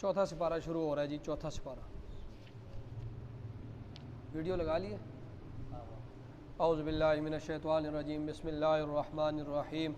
چوتھا سپارہ شروع ہو رہا ہے جی، چوتھا سپارہ. ویڈیو لگا لیے. اعوذ باللہ من الشیطان الرجیم، بسم اللہ الرحمن الرحیم.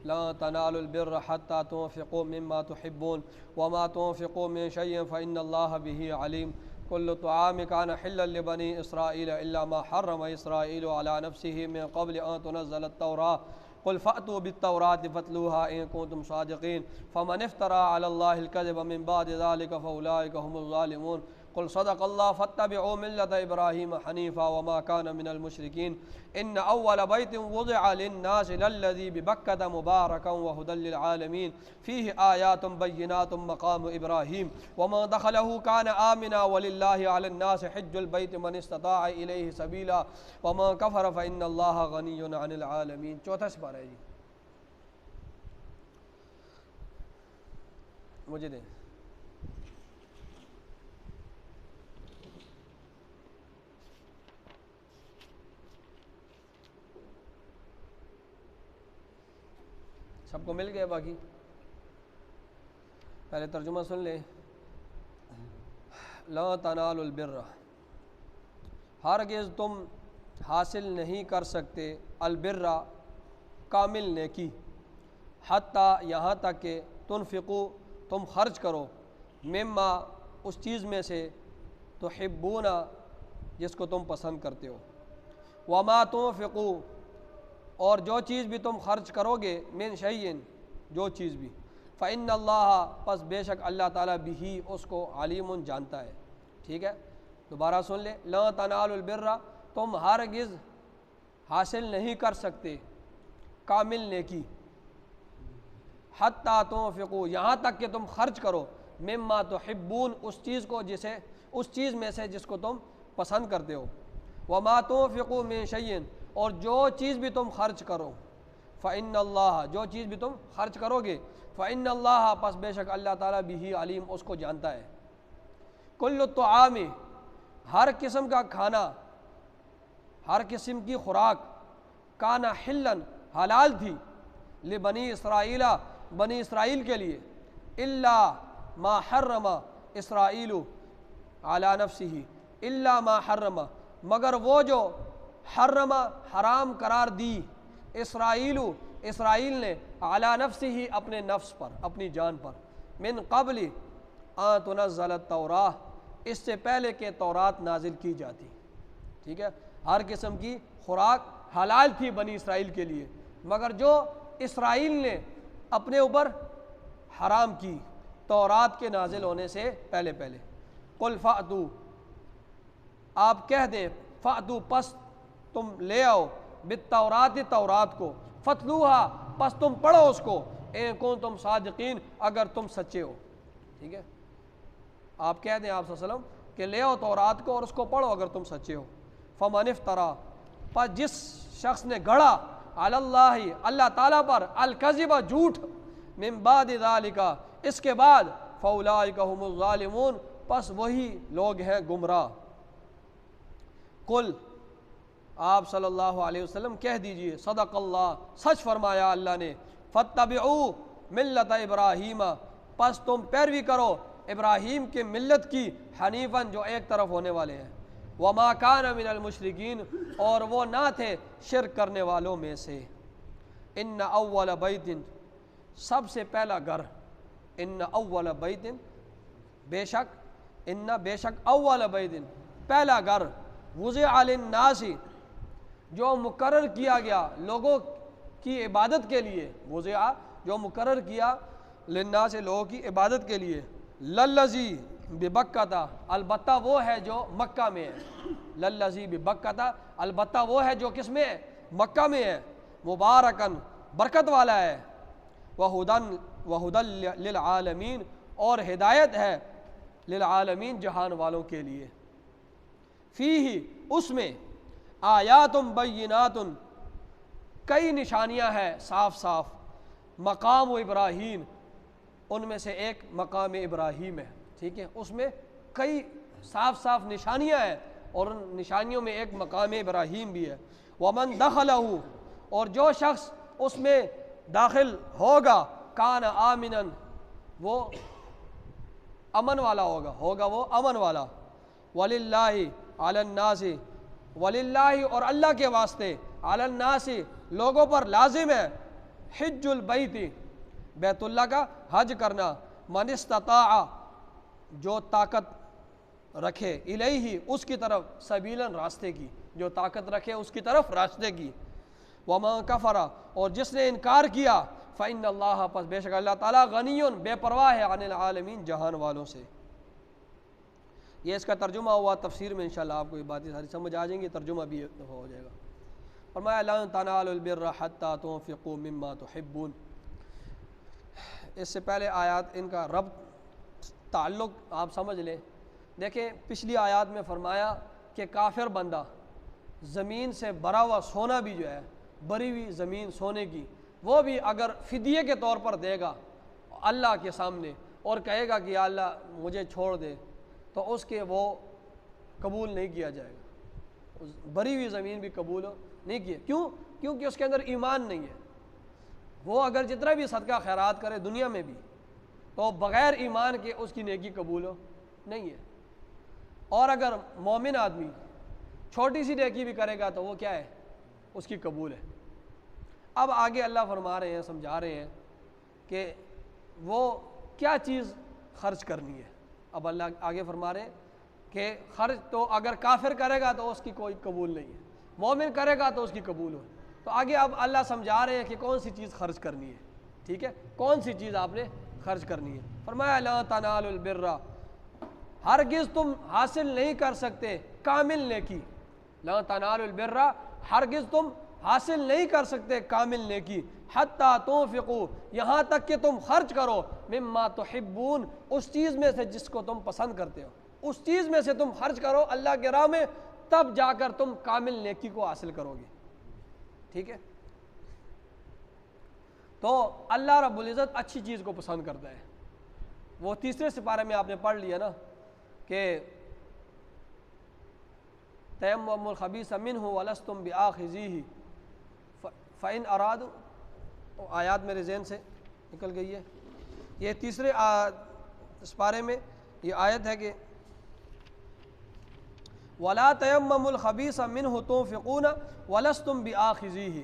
لا تنالوا البر حتى تنفقوا مما تحبون وما تنفقوا من شيء فإن الله به عليم. كل طعام كان حلا لبني إسرائيل إلا ما حرم إسرائيل على نفسه من قبل أن تنزل التوراة. قل فأتوا بالتوراة فاتلوها إن كنتم صادقين. فمن افترى على الله الكذب من بعد ذلك فأولئك هم الظالمون. قل صدق الله فاتبعوا ملة إبراهيم حنيفا وما كان من المشركين. إن أول بيت وضع للناس للذي ببكة مباركا وهدى للعالمين فيه آيات بينات مقام إبراهيم وما دخله كان آمنا ولله على الناس حج البيت من استطاع إليه سبيلا وما كفر فإن الله غني عن العالمين. چوتھا سپارہ ہے جی. مجھے دیں. سب کو مل گیا؟ باقی پہلے ترجمہ سن لیں. لا تنالوا البر، ہرگز تم حاصل نہیں کر سکتے البر کامل نیکی، حتیٰ یہاں تک کہ تنفقو تم خرچ کرو، مما اس چیز میں سے تحبون جس کو تم پسند کرتے ہو، وما تنفقو اور جو چیز بھی تم خرچ کرو گے، من شیئن جو چیز بھی، فإن اللہ پس بے شک اللہ تعالیٰ بھی اس کو علیم جانتا ہے. ٹھیک ہے، دوبارہ سن لیں. لا تنالوا البر، تم ہرگز حاصل نہیں کر سکتے کامل نیکی، حتیٰ تنفقوا یہاں تک کہ تم خرچ کرو، مما تحبون اس چیز کو جسے اس چیز میں سے جس کو تم پسند کرتے ہو، وما تنفقوا من شیئن اور جو چیز بھی تم خرچ کرو، فإن اللہ جو چیز بھی تم خرچ کرو گے، فإن اللہ پس بے شک اللہ تعالیٰ بھی علیم اس کو جانتا ہے. کل الطعام ہر قسم کا کھانا، ہر قسم کی خوراک، کان حلا حلال تھی، لبنی اسرائیل بنی اسرائیل کے لیے، الا ما حرم اسرائیل علی نفسہ، الا ما حرم مگر وہ جو حرم حرام قرار دی، اسرائیل نے، علی نفسہ اپنے نفس پر، اپنی جان پر، من قبل ان تنزل التوراہ اس سے پہلے کہ تورات نازل کی جاتی. ٹھیک ہے، ہر قسم کی خوراک حلال تھی بنی اسرائیل کے لیے، مگر جو اسرائیل نے اپنے اوپر حرام کی تورات کے نازل ہونے سے پہلے. قل فأتوا آپ کہہ دیں، فأتوا پس تم لے آؤ، بالتورات تورات کو، فتلوہا پس تم پڑھو اس کو، ان کنتم صادقین اگر تم سچے ہو. ٹھیک ہے، آپ کہہ دیں آپ صلی اللہ علیہ وسلم کہ لے آؤ تورات کو اور اس کو پڑھو اگر تم سچے ہو. فمن افترا پس جس شخص نے گھڑا علی اللہ اللہ تعالیٰ پر، الکذب جھوٹ، من بعد ذالک اس کے بعد، فاولئک هم الظالمون پس وہی لوگ ہیں گمراہ. قل آپ صلی اللہ علیہ وسلم کہہ دیجئے، صدق اللہ سچ فرمایا اللہ نے، فاتبعوا ملت ابراہیم پس تم پیروی کرو ابراہیم کے ملت کی، حنیفاً جو ایک طرف ہونے والے ہیں، وما کان من المشرکین اور وہ نہ تھے شرک کرنے والوں میں سے. ان اول بیت سب سے پہلا گھر، ان اول بیت بے شک اول بیت پہلا گھر، وضع للناس جو مقرر کیا گیا لوگوں کی عبادت کے لیے، وضع جو مقرر کیا للناس لوگوں کی عبادت کے لیے، للذی ببکہ البتہ وہ ہے جو مکہ میں ہے، للذی ببکہ البتہ وہ ہے جو کس میں ہے؟ مکہ میں ہے، مبارکن برکت والا ہے، وہدن للعالمین اور ہدایت ہے للعالمین جہان والوں کے لیے. فیہ اس میں، آیات بینات کئی نشانیاں ہیں صاف صاف، مقام ابراہیم ان میں سے ایک مقام ابراہیم ہے. ٹھیک ہے، اس میں کئی صاف صاف نشانیاں ہیں اور ان نشانیوں میں ایک مقام ابراہیم بھی ہے. ومن دخلہ اور جو شخص اس میں داخل ہوگا، کان آمنا وہ امن والا ہوگا وہ امن والا. وَلِلَّهِ عَلَى النَّاسِ وَلِلَّهِ اور اللہ کے واسطے عَلَى النَّاسِ لوگوں پر لازم ہے حج البیت بیت اللہ کا حج کرنا من استطاع جو طاقت رکھے الیہ اس کی طرف سبیلاً راستے کی جو طاقت رکھے اس کی طرف راستے کی. وَمَن كَفَرَ اور جس نے انکار کیا فَإِنَّ اللَّهَ پس بے شک اللہ تعالیٰ غنی بے پرواہ ہے عن العالمین جہان والوں سے. یہ اس کا ترجمہ ہوا تفسیر میں انشاءاللہ آپ کو یہ باتیں ساری سمجھ آ جائیں گی, ترجمہ بھی ہو جائے گا. فرمایا لَن تَنَالُوا الْبِرَّ حَتَّى تُنفِقُوا مِمَّا تُحِبُّونَ. اس سے پہلے آیات ان کا ربط تعلق آپ سمجھ لیں. دیکھیں پچھلی آیات میں فرمایا کہ کافر بندہ زمین سے بھرا ہوا سونا بھی جو ہے بری ہوئی زمین سونے کی وہ بھی اگر فدیے کے طور پر دے گا اللہ کے سامنے اور کہے گا کہ یا اللہ مجھے چھوڑ دے تو اس کے وہ قبول نہیں کیا جائے گا. بری ہوئی زمین بھی قبول نہیں کیے. کیوں؟ کیونکہ اس کے اندر ایمان نہیں ہے. وہ اگر جتنا بھی صدقہ خیرات کرے دنیا میں بھی تو بغیر ایمان کے اس کی نیکی قبول نہیں ہے. اور اگر مومن آدمی چھوٹی سی نیکی بھی کرے گا تو وہ کیا ہے اس کی قبول ہے. اب آگے اللہ فرما رہے ہیں سمجھا رہے ہیں کہ وہ کیا چیز خرچ کرنی ہے. اب اللہ آگے فرما رہے ہیں کہ خرچ تو اگر کافر کرے گا تو اس کی کوئی قبول نہیں ہے, مومن کرے گا تو اس کی قبول ہو. تو آگے اب اللہ سمجھا رہے ہیں کہ کون سی چیز خرچ کرنی ہے. ٹھیک ہے, کون سی چیز آپ نے خرچ کرنی ہے. فرمایا لا تنالوا البر ہرگز تم حاصل نہیں کر سکتے کامل نیکی. لا تنالوا البر ہرگز تم حاصل نہیں کر سکتے کامل نیکی. حتی تنفقوا یہاں تک کہ تم خرچ کرو مما تحبون اس چیز میں سے جس کو تم پسند کرتے ہو, اس چیز میں سے تم خرچ کرو اللہ کے راہ میں, تب جا کر تم کامل نیکی کو حاصل کرو گے. ٹھیک ہے, تو اللہ رب العزت اچھی چیز کو پسند کرتا ہے. وہ تیسرے سپارے میں آپ نے پڑھ لیا نا کہ تیمموا الخبیث منہ ولستم بآخذیہ فإن ارادوا, آیات میرے ذہن سے نکل گئی ہے. یہ تیسرے سپارے میں یہ آیت ہے کہ وَلَا تَيَمَّمُوا الْخَبِيثَ مِنْهُ تُنْفِقُونَ وَلَسْتُمْ بِآخِذِيهِ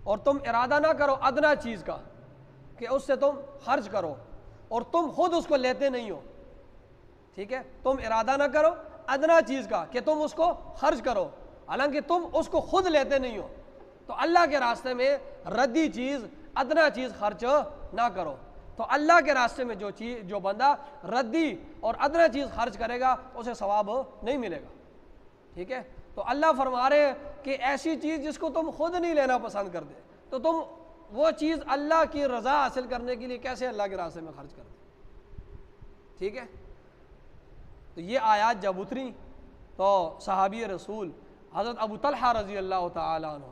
اور تم ارادہ نہ کرو ادنا چیز کا کہ اس سے تم خرچ کرو اور تم خود اس کو لیتے نہیں ہو. ٹھیک ہے, تم ارادہ نہ کرو ادنا چیز کا کہ تم اس کو خرچ کرو حالانکہ تم اس کو خود لیتے نہیں ہو. تو اللہ کے راستے میں ردی چیز ادنا چیز خرچ نہ کرو. تو اللہ کے راستے میں جو بندہ ردی اور ادنا چیز خرچ کرے گا اسے ثواب نہیں ملے گا. ٹھیک ہے, تو اللہ فرما رہے ہیں کہ ایسی چیز جس کو تم خود نہیں لینا پسند کرتے تو تم وہ چیز اللہ کی رضا حاصل کرنے کے لیے کیسے اللہ کے راستے میں خرچ کرتے. ٹھیک ہے, تو یہ آیات جب اتری تو صحابی رسول حضرت ابو طلحہ رضی اللہ تعالیٰ عنہ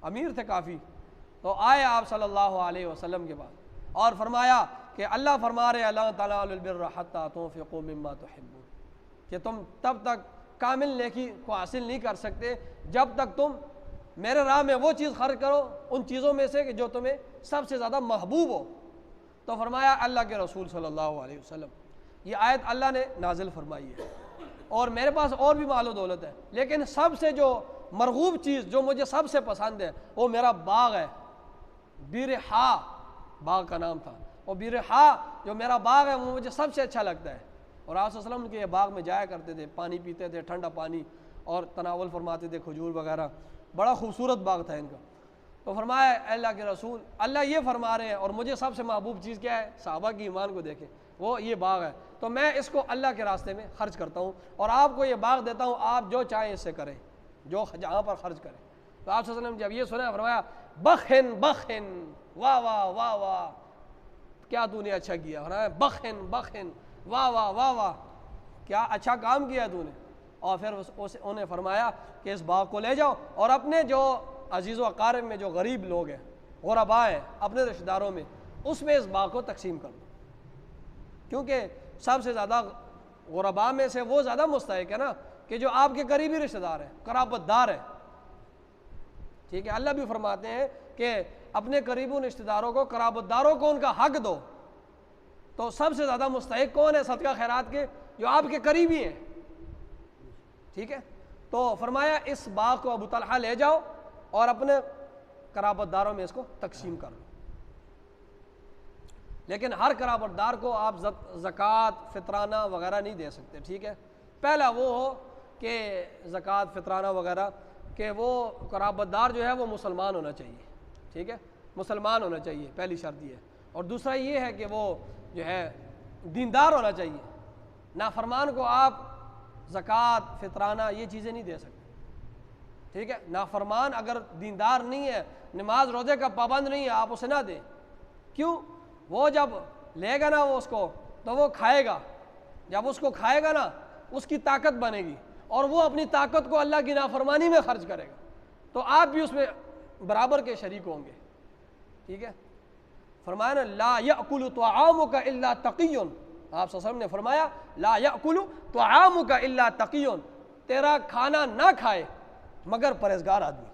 امیر تھے کافی, تو آئے آپ صلی اللہ علیہ وسلم کے پاس اور فرمایا کہ اللہ فرما رہے اللہ تعالیٰ البر حتی تنفقوا مما تحبون کہ تم تب تک کامل نیکی کو حاصل نہیں کر سکتے جب تک تم میرے راہ میں وہ چیز خرچ کرو ان چیزوں میں سے کہ جو تمہیں سب سے زیادہ محبوب ہو. تو فرمایا اللہ کے رسول صلی اللہ علیہ وسلم یہ آیت اللہ نے نازل فرمائی ہے اور میرے پاس اور بھی مال و دولت ہے لیکن سب سے جو مرغوب چیز جو مجھے سب سے پسند ہے وہ میرا باغ ہے. بیرحا باغ کا نام تھا, اور بیرحا جو میرا باغ ہے وہ مجھے سب سے اچھا لگتا ہے. اور آپ صلی اللہ علیہ وسلم کے باغ میں جایا کرتے تھے, پانی پیتے تھے, ٹھنڈا پانی اور تناول فرماتے تھے کھجور وغیرہ, بڑا خوبصورت باغ تھا ان کا. تو فرمایا اللہ کے رسول اللہ یہ فرما رہے ہیں اور مجھے سب سے محبوب چیز کیا ہے, صحابہ کی ایمان کو دیکھیں, وہ یہ باغ ہے تو میں اس کو اللہ کے راستے میں خرچ کرتا ہوں اور آپ کو یہ باغ دیتا ہوں, آپ جو چاہیں اس سے کریں, جو جہاں پر خرچ کریں. تو آپ صلی اللہ علیہ وسلم جب یہ سنا فرمایا بخن بخن واہ واہ واہ واہ کیا تو نے اچھا کیا, فرمایا بخن بخن واہ واہ واہ واہ کیا اچھا کام کیا تو نے. اور پھر انہوں نے فرمایا کہ اس باغ کو لے جاؤ اور اپنے جو عزیز و اقارب میں جو غریب لوگ ہیں, غرباء ہیں, اپنے رشتہ داروں میں, اس میں اس باغ کو تقسیم کر دو کیونکہ سب سے زیادہ غرباء میں سے وہ زیادہ مستحق ہے نا کہ جو آپ کے قریبی رشتہ دار ہیں, قرابت دار ہے. ٹھیک ہے, اللہ بھی فرماتے ہیں کہ اپنے قریبی رشتہ داروں کو, قرابت داروں کو ان کا حق دو. تو سب سے زیادہ مستحق کون ہے صدقہ خیرات کے؟ جو آپ کے قریبی ہیں، ٹھیک ہے؟ تو فرمایا اس باغ کو ابو طلحہ لے جاؤ اور اپنے قرابت داروں میں اس کو تقسیم کر لو، لیکن ہر قرابت دار کو آپ زکوٰۃ فطرانہ وغیرہ نہیں دے سکتے، ٹھیک ہے؟ پہلا وہ ہو کہ زکوٰۃ فطرانہ وغیرہ کہ وہ قرابت دار جو ہے وہ مسلمان ہونا چاہیے، ٹھیک ہے؟ مسلمان ہونا چاہیے، پہلی شرط یہ ہے، اور دوسرا یہ ہے کہ وہ جو ہے دیندار ہونا چاہیے۔ نافرمان کو آپ زکوٰۃ فطرانہ یہ چیزیں نہیں دے سکتے، ٹھیک ہے؟ نافرمان اگر دیندار نہیں ہے، نماز روزے کا پابند نہیں ہے، آپ اسے نہ دیں۔ کیوں؟ وہ جب لے گا نا وہ اس کو تو وہ کھائے گا، جب اس کو کھائے گا نا اس کی طاقت بنے گی، اور وہ اپنی طاقت کو اللہ کی نافرمانی میں خرچ کرے گا، تو آپ بھی اس میں برابر کے شریک ہوں گے، ٹھیک ہے؟ فرمایا نا لا یأکل طعامک الا تقی، آپ صلی اللہ علیہ وسلم نے فرمایا لا یأکل طعامک الا تقی، تیرا کھانا نہ کھائے مگر پرہیزگار آدمی،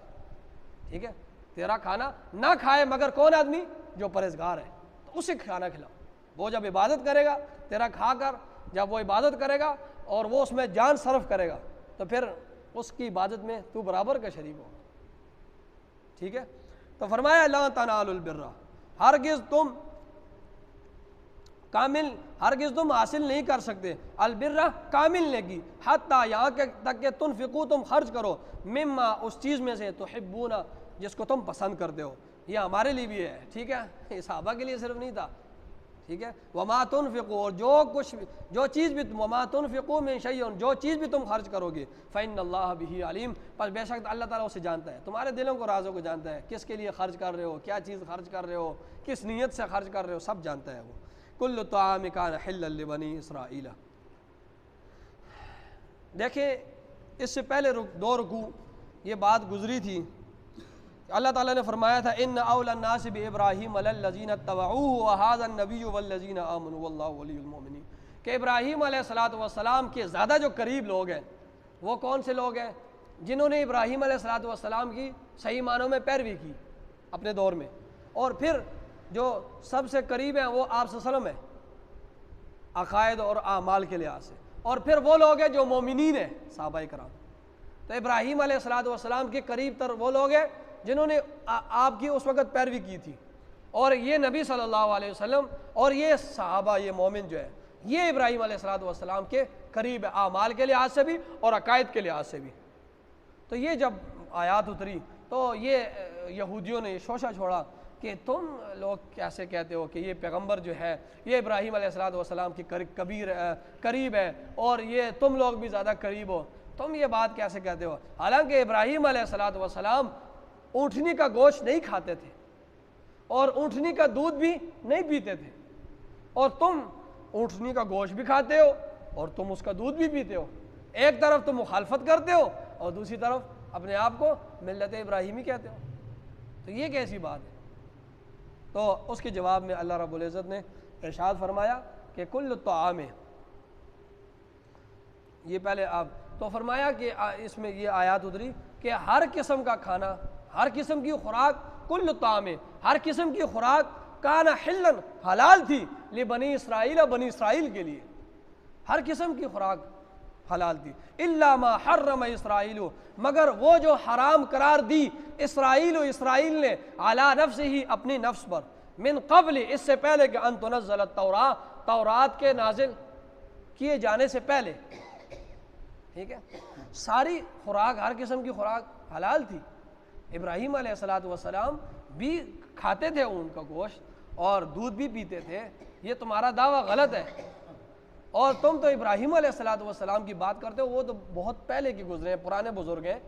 ٹھیک ہے؟ تیرا کھانا نہ کھائے مگر کون آدمی؟ جو پرہیزگار ہے، تو اسے کھانا کھلاؤ۔ وہ جب عبادت کرے گا تیرا کھا کر، جب وہ عبادت کرے گا اور وہ اس میں جان صرف کرے گا تو پھر اس کی عبادت میں تو برابر کا شریک ہوگا، ٹھیک ہے؟ تو فرمایا لا تنالوا البر، ہرگز تم حاصل نہیں کر سکتے البر کامل نیکی، حتیٰ یہاں تک کہ تنفقو تم خرچ کرو، مما اس چیز میں سے تحبون جس کو تم پسند کرتے ہو۔ یہ ہمارے لیے بھی ہے، ٹھیک ہے؟ یہ صحابہ کے لیے صرف نہیں تھا، ٹھیک ہے؟ وما تنفقوا، اور جو چیز بھی وما تنفقوا من شیء، جو چیز بھی تم خرچ کرو گے فإن اللہ بہ علیم، پس بے شک اللہ تعالیٰ اسے جانتا ہے، تمہارے دلوں کو رازوں کو جانتا ہے، کس کے لیے خرچ کر رہے ہو، کیا چیز خرچ کر رہے ہو، کس نیت سے خرچ کر رہے ہو، سب جانتا ہے وہ۔ کل طعام کان حلا لبنی اسرائیل، دیکھیں اس سے پہلے دو رکوع یہ بات گزری تھی، اللہ تعالیٰ نے فرمایا تھا ان اول الناس بابراہیم للذین اتبعوہ وہذا النبی والذین آمنوا واللہ ولی المؤمنین، کہ ابراہیم علیہ الصلوۃ والسلام کے زیادہ جو قریب لوگ ہیں وہ کون سے لوگ ہیں؟ جنہوں نے ابراہیم علیہ الصلوۃ والسلام کی صحیح معنوں میں پیروی کی اپنے دور میں، اور پھر جو سب سے قریب ہیں وہ آپ صلی اللہ علیہ وسلم ہیں عقائد اور اعمال کے لحاظ سے، اور پھر وہ لوگ ہیں جو مومنین ہیں صحابہ کرام۔ تو ابراہیم علیہ الصلوۃ والسلام کے قریب تر وہ لوگ ہیں جنہوں نے آپ کی اس وقت پیروی کی تھی، اور یہ نبی صلی اللہ علیہ وسلم اور یہ صحابہ، یہ مومن جو ہے یہ ابراہیم علیہ الصلوۃ والسلام کے قریب ہے، اعمال کے لحاظ سے بھی اور عقائد کے لحاظ سے بھی۔ تو یہ جب آیات اتری تو یہ یہودیوں نے شوشہ چھوڑا کہ تم لوگ کیسے کہتے ہو کہ یہ پیغمبر جو ہے یہ ابراہیم علیہ الصلوۃ والسلام کے قریب ہے، اور یہ تم لوگ بھی زیادہ قریب ہو، تم یہ بات کیسے کہتے ہو؟ حالانکہ ابراہیم علیہ الصلوۃ والسلام اونٹنی کا گوشت نہیں کھاتے تھے اور اونٹنی کا دودھ بھی نہیں پیتے تھے، اور تم اونٹنی کا گوشت بھی کھاتے ہو اور تم اس کا دودھ بھی پیتے ہو۔ ایک طرف تم مخالفت کرتے ہو اور دوسری طرف اپنے آپ کو ملت ابراہیمی کہتے ہو، تو یہ کیسی بات ہے؟ تو اس کے جواب میں اللہ رب العزت نے ارشاد فرمایا کہ کل طعام، یہ پہلے آپ تو فرمایا کہ اس میں یہ آیات اتری کہ ہر قسم کا کھانا، ہر قسم کی خوراک، کل طعام، ہر قسم کی خوراک کان حلن حلال تھی لبنی اسرائیل، بنی اسرائیل کے لیے ہر قسم کی خوراک حلال تھی، الا ما حرم اسرائیل، مگر وہ جو حرام قرار دی اسرائیل نے علی نفسہ ہی اپنی نفس پر، من قبل اس سے پہلے کہ ان تنزل التوراۃ، تورات کے نازل کیے جانے سے پہلے، ٹھیک ہے؟ ساری خوراک، ہر قسم کی خوراک حلال تھی۔ ابراہیم علیہ الصلوۃ والسلام بھی کھاتے تھے ان کا گوشت اور دودھ بھی پیتے تھے، یہ تمہارا دعویٰ غلط ہے، اور تم تو ابراہیم علیہ الصلوۃ والسلام کی بات کرتے ہو، وہ تو بہت پہلے کے گزرے ہیں، پرانے بزرگ ہیں،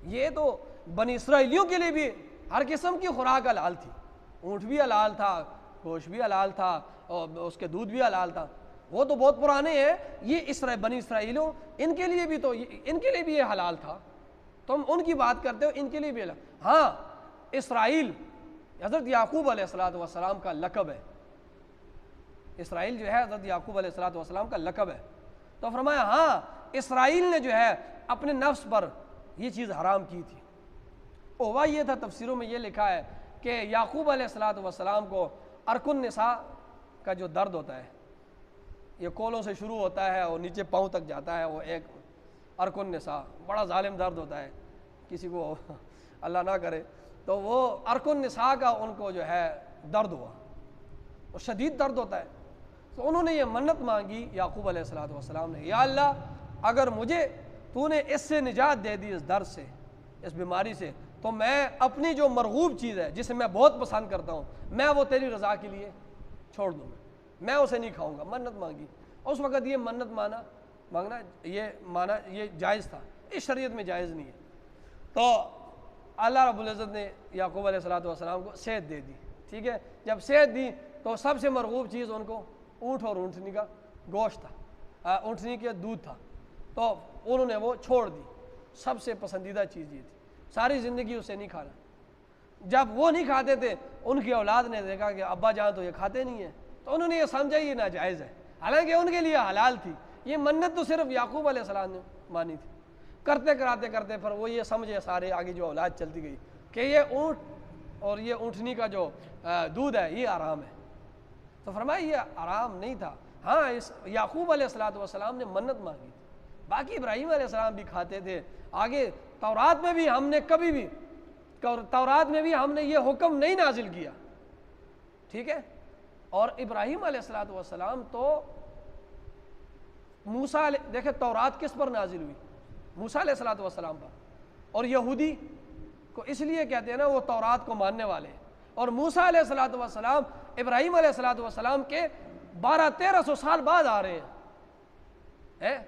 یہ تو بنی اسرائیلیوں کے لیے بھی ہر قسم کی خوراک حلال تھی، اونٹ بھی حلال تھا، گوشت بھی حلال تھا، اور اس کے دودھ بھی حلال تھا، وہ تو بہت پرانے ہیں، یہ بنی اسرائیلیوں ان کے لیے بھی تو ان کے لیے بھی یہ حلال تھا، تم ان کی بات کرتے ہو، ان کے لیے بھی حلال۔ ہاں اسرائیل حضرت یعقوب علیہ الصلوۃ والسلام کا لقب ہے، اسرائیل جو ہے حضرت یعقوب علیہ الصلوۃ والسلام کا لقب ہے، تو فرمایا ہاں اسرائیل نے جو ہے اپنے نفس پر یہ چیز حرام کی تھی۔ ہوا یہ تھا، تفسیروں میں یہ لکھا ہے کہ یعقوب علیہ الصلوۃ والسلام کو ارکن نساء کا جو درد ہوتا ہے، یہ کولوں سے شروع ہوتا ہے اور نیچے پاؤں تک جاتا ہے، وہ ایک ارک النساء، بڑا ظالم درد ہوتا ہے، کسی کو اللہ نہ کرے، تو وہ ارک النساء کا ان کو جو ہے درد ہوا، وہ شدید درد ہوتا ہے۔ تو انہوں نے یہ منت مانگی یعقوب علیہ السلام نے، یا اللہ اگر مجھے تو نے اس سے نجات دے دی، اس درد سے، اس بیماری سے، تو میں اپنی جو مرغوب چیز ہے جسے میں بہت پسند کرتا ہوں، میں وہ تیری رضا کے لیے چھوڑ دوں، میں اسے نہیں کھاؤں گا۔ منت مانگی، اس وقت یہ منت مانگنا یہ جائز تھا، اس شریعت میں جائز نہیں ہے۔ تو اللہ رب العزت نے یعقوب علیہ السلام کو صحت دے دی، ٹھیک ہے، جب صحت دی تو سب سے مرغوب چیز ان کو اونٹ اور اونٹنی کا گوشت تھا، اونٹنی کے دودھ تھا، تو انہوں نے وہ چھوڑ دی، سب سے پسندیدہ چیز یہ تھی، ساری زندگی اسے نہیں کھانا۔ جب وہ نہیں کھاتے تھے، ان کی اولاد نے دیکھا کہ ابا جان تو یہ کھاتے نہیں ہیں، تو انہوں نے یہ سمجھا یہ ناجائز ہے، حالانکہ ان کے لیے حلال تھی۔ یہ منت تو صرف یعقوب علیہ السلام نے مانی تھی، کرتے کرتے پھر وہ یہ سمجھے سارے آگے جو اولاد چلتی گئی کہ یہ اونٹ اور یہ اونٹنی کا جو دودھ ہے یہ حرام ہے، تو فرمایا یہ حرام نہیں تھا، ہاں اس یعقوب علیہ السلام نے منت مانگی تھی، باقی ابراہیم علیہ السلام بھی کھاتے تھے۔ آگے تورات میں بھی ہم نے کبھی بھی تورات میں بھی ہم نے یہ حکم نہیں نازل کیا، ٹھیک ہے، اور ابراہیم علیہ السلام تو موسیٰ دیکھیں تورات کس پر نازل ہوئی؟ موسیٰ علیہ السلام پر، اور یہودی کو اس لیے کہتے ہیں نا وہ تورات کو ماننے والے، اور موسیٰ علیہ السلام ابراہیم علیہ السلام کے 1200-1300 سال بعد آ رہے ہیں،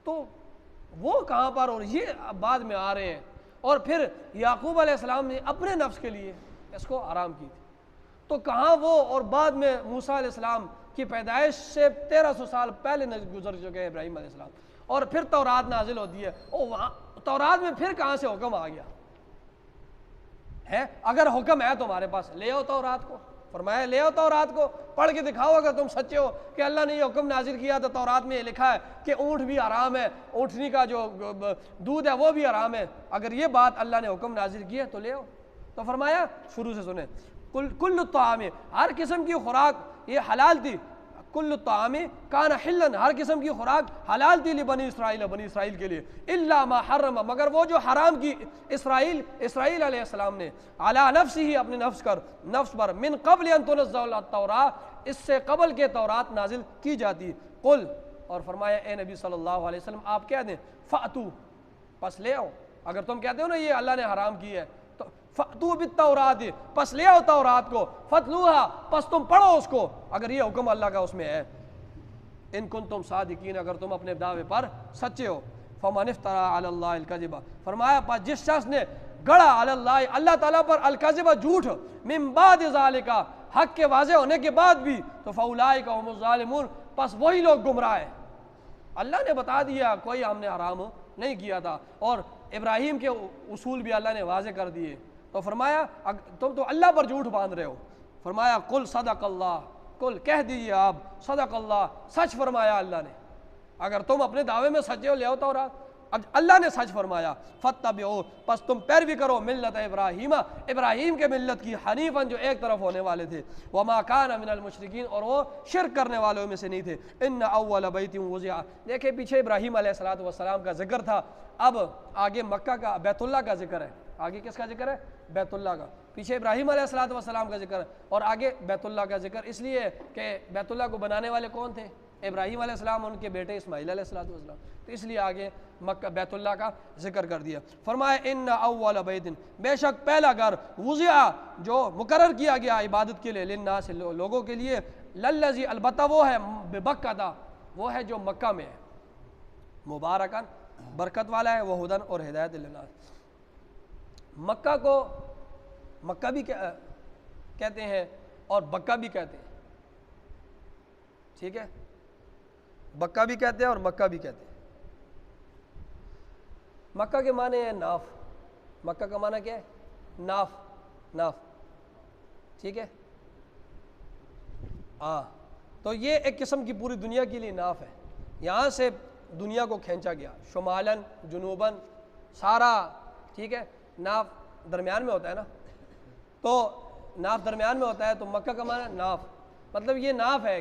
تو وہ کہاں پر اور یہ بعد میں آ رہے ہیں، اور پھر یعقوب علیہ السلام نے اپنے نفس کے لیے اس کو حرام کی تھی، تو کہاں وہ، اور بعد میں موسیٰ علیہ السلام کی پیدائش سے 1300 سال پہلے گزر چکے ہیں ابراہیم علیہ السلام، اور پھر تورات نازل ہوتی ہے، وہاں تورات میں پھر کہاں سے حکم آ گیا ہے؟ اگر حکم ہے تمہارے پاس لے آؤ تورات کو، فرمایا لے آؤ تورات کو، پڑھ کے دکھاؤ اگر تم سچے ہو کہ اللہ نے یہ حکم نازل کیا تو تورات میں یہ لکھا ہے کہ اونٹ بھی حرام ہے، اونٹنی کا جو دودھ ہے وہ بھی حرام ہے، اگر یہ بات اللہ نے حکم نازل کی ہے تو لے آؤ۔ تو فرمایا شروع سے سنیں، کل الطعام، ہر قسم کی خوراک یہ حلال تھی، کل الطعام کان حلا، ہر قسم کی خوراک حلال تھی لبنی اسرائیل، بنی اسرائیل کے لیے، الا ما حرم، مگر وہ جو حرام کی اسرائیل علیہ السلام نے، علی نفسہ، اپنے نفس پر، من قبل ان تنزل التوراۃ، اس سے قبل کے تورات نازل کی جاتی، قل، اور فرمایا اے نبی صلی اللہ علیہ وسلم آپ کہہ دیں، فاتو، پس لے آؤ، اگر تم کہتے ہو نا یہ اللہ نے حرام کی ہے تو فَأْتُوا بِالتَّوْرَاتِ، پس لے آؤ تورات کو، فَاتْلُوهَا، پس تم پڑھو اس کو، اگر یہ حکم اللہ کا اس میں ہے، ان کنتم صادقین، اگر تم اپنے دعوے پر سچے ہو، فَمَنِ افْتَرَىٰ عَلَى اللَّهِ الْكَذِبَ، فرمایا پس جس شخص نے گڑا علی اللہ، اللہ تعالیٰ پر الکذب، جھوٹ، من بعد ذالک، حق کے واضح ہونے کے بعد بھی، تو فَأُولَٰئِکَ هُمُ الظَّالِمُونَ، پس وہی لوگ گمراہ ہیں۔ اللہ نے بتا دیا کوئی ہم نے حرام نہیں کیا تھا، اور ابراہیم کے اصول بھی اللہ نے واضح کر دیے، تو فرمایا تم تو اللہ پر جھوٹ باندھ رہے ہو، فرمایا قل صدق اللہ، قل کہہ دیجیے آپ صدق اللہ، سچ فرمایا اللہ نے، اگر تم اپنے دعوے میں سچے ہو لے آؤ تورات، اب اللہ نے سچ فرمایا، فاتبعوا، پس تم پیروی کرو ملت ابراہیم کے ملت کی، حنیفاً جو ایک طرف ہونے والے تھے، وما کان من المشرکین، اور وہ شرک کرنے والوں میں سے نہیں تھے، ان اول بیت وضع، دیکھیں پیچھے ابراہیم علیہ السلام کا ذکر تھا، اب آگے مکہ کا بیت اللہ کا ذکر ہے، آگے کس کا ذکر ہے؟ بیت اللہ کا، پیچھے ابراہیم علیہ السلام کا ذکر ہے اور آگے بیت اللہ کا ذکر، اس لیے کہ بیت اللہ کو بنانے والے کون تھے؟ ابراہیم علیہ السلام، ان کے بیٹے اسماعیل علیہ السلام، تو اس لیے آگے مکہ بیت اللہ کا ذکر کر دیا۔ فرمایا ان اول بیت، بے شک پہلا گھر، وضع، جو مقرر کیا گیا عبادت کے لیے، للناس، لوگوں کے لیے، للذی، البتہ وہ ہے، ببکہ، وہ ہے جو مکہ میں ہے، مبارکاً، برکت والا ہے، وہ ہدن، اور ہدایت للناس۔ مکہ کو مکہ بھی کہتے ہیں اور بکہ بھی کہتے ہیں، ٹھیک ہے، بکہ بھی کہتے ہیں اور مکہ بھی کہتے ہیں۔ مکہ کے معنی ہے ناف، مکہ کا معنی کیا ہے؟ ناف، ٹھیک ہے، ہاں، تو یہ ایک قسم کی پوری دنیا کے لیے ناف ہے، یہاں سے دنیا کو کھینچا گیا، شمالاً جنوباً سارا، ٹھیک ہے، ناف درمیان میں ہوتا ہے نا، تو ناف درمیان میں ہوتا ہے، تو مکہ کا معنی ناف، مطلب یہ ناف ہے،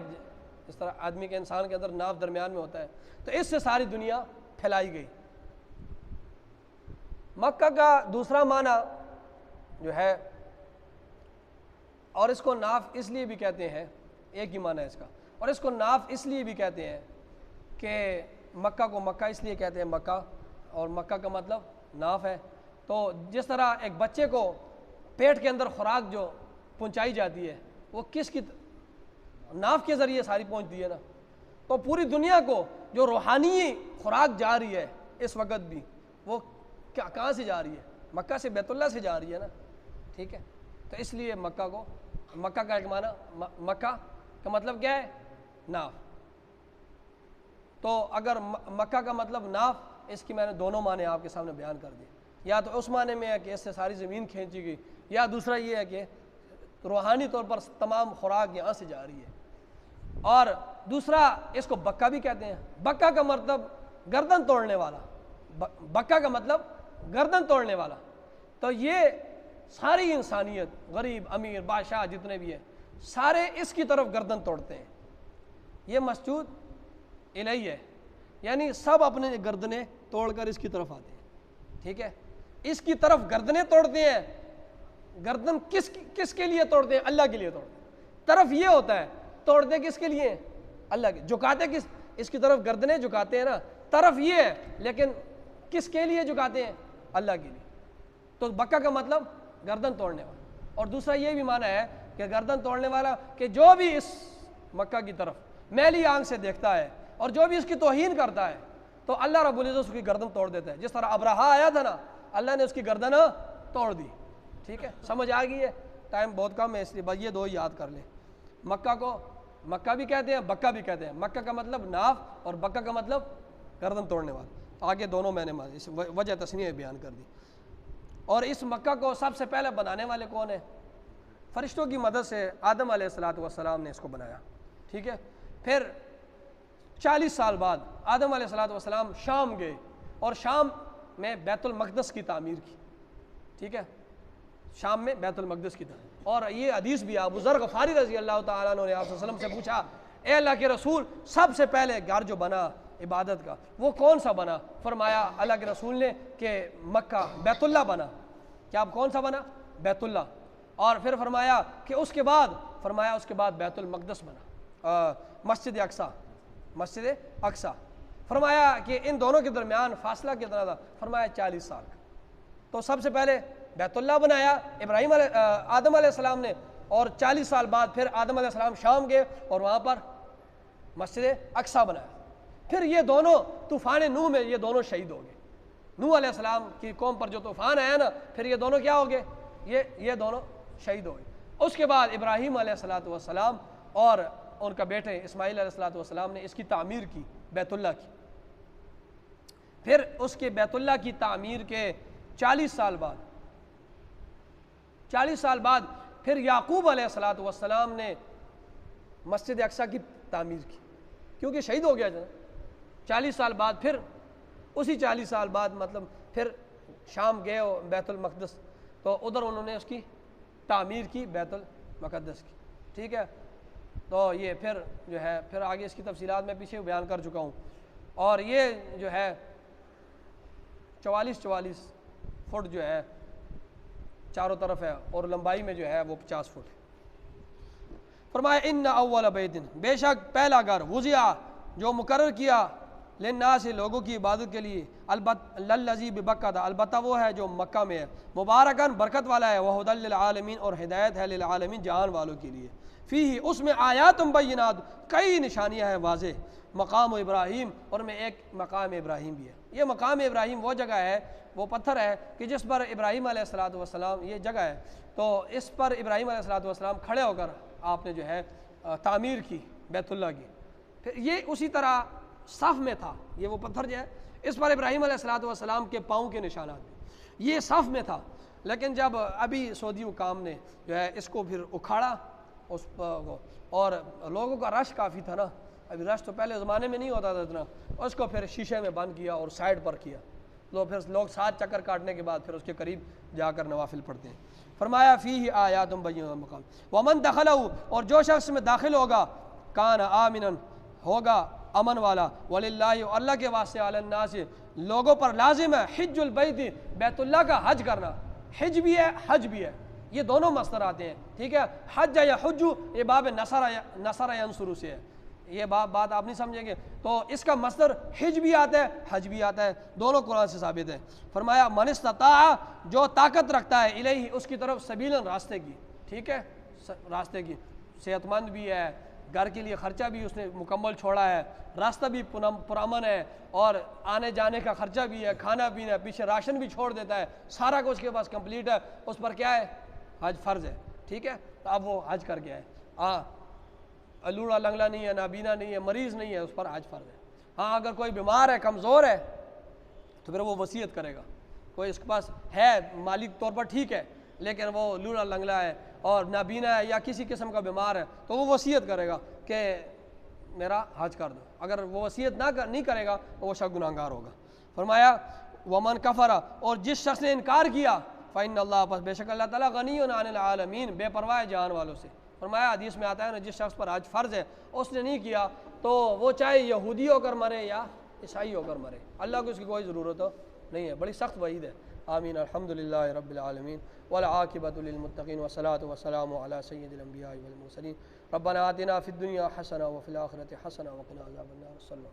اس طرح آدمی کے انسان کے اندر ناف درمیان میں ہوتا ہے، تو اس سے ساری دنیا پھیلائی گئی۔ مکہ کا دوسرا معنی جو ہے، اور اس کو ناف اس لیے بھی کہتے ہیں، ایک ہی معنی ہے اس کا، اور اس کو ناف اس لیے بھی کہتے ہیں کہ مکہ کو مکہ اس لیے کہتے ہیں مکہ، اور مکہ کا مطلب ناف ہے۔ تو جس طرح ایک بچے کو پیٹ کے اندر خوراک جو پہنچائی جاتی ہے وہ کس کی ناف کے ذریعے ساری پہنچتی ہے نا، تو پوری دنیا کو جو روحانی خوراک جا رہی ہے اس وقت بھی، وہ کہاں سے جا رہی ہے؟ مکہ سے، بیت اللہ سے جا رہی ہے نا، ٹھیک ہے۔ تو اس لیے مکہ کو، مکہ کا ایک معنی، مکہ کا مطلب کیا ہے؟ ناف۔ تو اگر مکہ کا مطلب ناف، اس کی میں نے دونوں معنی آپ کے سامنے بیان کر دی، یا تو اس معنی میں ہے کہ اس سے ساری زمین کھینچی گئی، یا دوسرا یہ ہے کہ روحانی طور پر تمام خوراک یہاں سے جا رہی ہے۔ اور دوسرا اس کو بکا بھی کہتے ہیں۔ بکا کا مطلب گردن توڑنے والا، بکا کا مطلب گردن توڑنے والا۔ تو یہ ساری انسانیت، غریب امیر بادشاہ جتنے بھی ہیں، سارے اس کی طرف گردن توڑتے ہیں۔ یہ مسجود الہی ہے، یعنی سب اپنے گردنیں توڑ کر اس کی طرف آتے ہیں، ٹھیک ہے۔ اس کی طرف گردنیں توڑتے ہیں۔ گردن کس کے لیے توڑتے ہیں؟ اللہ کے لیے توڑتے ہیں۔ طرف یہ ہوتا ہے، توڑتے کس کے لیے؟ اللہ کے۔ جھکاتے کس اس کی طرف گردنیں جھکاتے ہیں نا، طرف یہ ہے، لیکن کس کے لیے جھکاتے ہیں؟ اللہ کے لیے۔ تو بکا کا مطلب گردن توڑنے والا، اور دوسرا یہ بھی معنی ہے کہ گردن توڑنے والا کہ جو بھی اس مکہ کی طرف میلی آنکھ سے دیکھتا ہے اور جو بھی اس کی توہین کرتا ہے تو اللہ رب العزت اس کی گردن توڑ دیتا ہے۔ جس طرح ابرہا آیا تھا نا، اللہ نے اس کی گردن توڑ دی، ٹھیک ہے۔ سمجھ آ گئی ہے؟ ٹائم بہت کم ہے اس لیے بس یہ دو یاد کر لیں۔ مکہ کو مکہ بھی کہتے ہیں، بکا بھی کہتے ہیں۔ مکہ کا مطلب ناف اور بکا کا مطلب گردن توڑنے والا۔ آگے دونوں میں نے وجہ تسنیہ بیان کر دی۔ اور اس مکہ کو سب سے پہلے بنانے والے کون ہیں؟ فرشتوں کی مدد سے آدم علیہ السلام نے اس کو بنایا، ٹھیک ہے۔ پھر 40 سال بعد آدم علیہ السلام شام گئے اور شام میں بیت المقدس کی تعمیر کی، ٹھیک ہے۔ شام میں بیت المقدس کی تعمیر، اور یہ حدیث بھی ابو ذر غفاری رضی اللہ تعالیٰ عنہ نے آپ صلی اللہ علیہ وسلم سے پوچھا، اے اللہ کے رسول، سب سے پہلے گھر جو بنا عبادت کا وہ کون سا بنا؟ فرمایا اللہ کے رسول نے کہ مکہ بیت اللہ بنا۔ کیا اب کون سا بنا؟ بیت اللہ۔ اور پھر فرمایا کہ اس کے بعد بیت المقدس بنا، مسجد اقصیٰ، مسجد اقصیٰ۔ فرمایا کہ ان دونوں کے درمیان فاصلہ کتنا تھا؟ فرمایا 40 سال کا۔ تو سب سے پہلے بیت اللہ بنایا آدم علیہ السلام نے، اور 40 سال بعد پھر آدم علیہ السلام شام گئے اور وہاں پر مسجد اقصیٰ بنایا۔ پھر یہ دونوں طوفان نوح میں یہ دونوں شہید ہو گئے۔ نوح علیہ السلام کی قوم پر جو طوفان آیا نا، پھر یہ دونوں کیا ہو گئے؟ یہ دونوں شہید ہو گئے۔ اس کے بعد ابراہیم علیہ السلام اور ان کا بیٹے اسماعیل علیہ السلام نے اس کی تعمیر کی، بیت اللہ کی۔ پھر اس کے بیت اللہ کی تعمیر کے 40 سال بعد پھر یعقوب علیہ السلام نے مسجد اقصیٰ کی تعمیر کی، کیونکہ شہید ہو گیا تھا۔ 40 سال بعد پھر اسی 40 سال بعد مطلب پھر شام گئے بیت المقدس، تو ادھر انہوں نے اس کی تعمیر کی، بیت المقدس کی، ٹھیک ہے۔ تو یہ پھر جو ہے پھر آگے اس کی تفصیلات میں پیچھے بیان کر چکا ہوں، اور یہ جو ہے 44 فٹ جو ہے چاروں طرف ہے، اور لمبائی میں جو ہے وہ 50 فٹ ہے۔ فرمایا ان اول بیت، بے شک پہلا گھر، وضع جو مقرر کیا، للناس لوگوں کی عبادت کے لیے، للذی ببکہ، البتہ وہ ہے جو مکہ میں ہے، مبارکاً برکت والا ہے، وہدی للعالمین، اور ہدایت ہے للعالمین جہان والوں کے لیے، فیہ اس میں آیات بینات، کئی نشانیاں ہیں واضح، مقام ابراہیم، اور میں ایک مقام ابراہیم بھی ہے۔ یہ مقام ابراہیم وہ جگہ ہے، وہ پتھر ہے کہ جس پر ابراہیم علیہ السلام، یہ جگہ ہے، تو اس پر ابراہیم علیہ السلام کھڑے ہو کر آپ نے جو ہے تعمیر کی بیت اللہ کی۔ پھر یہ اسی طرح صف میں تھا، یہ وہ پتھر جو ہے اس پر ابراہیم علیہ السلام کے پاؤں کے نشانات بھی، یہ صف میں تھا، لیکن جب ابھی سعودی حکام نے جو ہے اس کو پھر اکھاڑا اس اور لوگوں کا رش کافی تھا نا، ابھی رش تو پہلے زمانے میں نہیں ہوتا تھا اتنا، اس کو پھر شیشے میں بند کیا اور سائڈ پر کیا، پھر لوگ 7 چکر کاٹنے کے بعد پھر اس کے قریب جا کر نوافل پڑھتے ہیں۔ فرمایا فیہ آیات بینات مقام ومن دخلہ، اور جو شخص میں داخل ہوگا کان آمنا، ہوگا امن والا، وللہ، اللہ کے واسطے، علی الناس، لوگوں پر لازم ہے، حج البیت، بیت اللہ کا حج کرنا، حج بھی ہے حج بھی ہے، یہ دونوں مصدر آتے ہیں، ٹھیک ہے۔ حج یا حجو یہ باب نصر ینصر سے ہے، یہ بات آپ نہیں سمجھیں گے، تو اس کا مصدر حج بھی آتا ہے حج بھی آتا ہے، دونوں قرآن سے ثابت ہے۔ فرمایا من استطاع، جو طاقت رکھتا ہے، الیہ، اس کی طرف، سبیلاً، راستے کی، ٹھیک ہے، راستے کی، صحت مند بھی ہے، گھر کے لیے خرچہ بھی اس نے مکمل چھوڑا ہے، راستہ بھی پرامن ہے، اور آنے جانے کا خرچہ بھی ہے، کھانا پینا، پیچھے راشن بھی چھوڑ دیتا ہے، سارا کچھ اس کے پاس کمپلیٹ ہے، اس پر کیا ہے؟ حج فرض ہے، ٹھیک ہے۔ تو اب وہ حج کر گیا ہے، لوڑا لنگلا نہیں ہے، نابینا نہیں ہے، مریض نہیں ہے، اس پر حج فرض ہے۔ ہاں اگر کوئی بیمار ہے، کمزور ہے، تو پھر وہ وصیت کرے گا۔ کوئی اس کے پاس ہے مالی طور پر ٹھیک ہے، لیکن وہ لوڑا لنگلا ہے اور نابینا ہے یا کسی قسم کا بیمار ہے، تو وہ وصیت کرے گا کہ میرا حج کر دو۔ اگر وہ وصیت نہیں کرے گا تو وہ شخص گناہگار ہوگا۔ فرمایا ومن کفر، اور جس شخص نے انکار کیا، فإن اللہ، پس بے شک اللہ تعالیٰ، غنی عن العالمین، بے پرواہ ہے جہان والوں سے۔ فرمایا حدیث میں آتا ہے نا، جس شخص پر حج فرض ہے اس نے نہیں کیا، تو وہ چاہے یہودی ہو کر مرے یا عیسائی ہو کر مرے، اللہ کو اس کی کوئی ضرورت نہیں ہے۔ بڑی سخت وعید ہے۔ آمین۔ الحمدللہ رب العالمین والعاقبۃ للمتقین والصلاۃ والسلام علی سید الانبیاء والمرسلین۔ ربنا آتنا فی الدنیا حسنہ وفی الآخرۃ حسنہ وقنا عذاب النار۔ صلی اللہ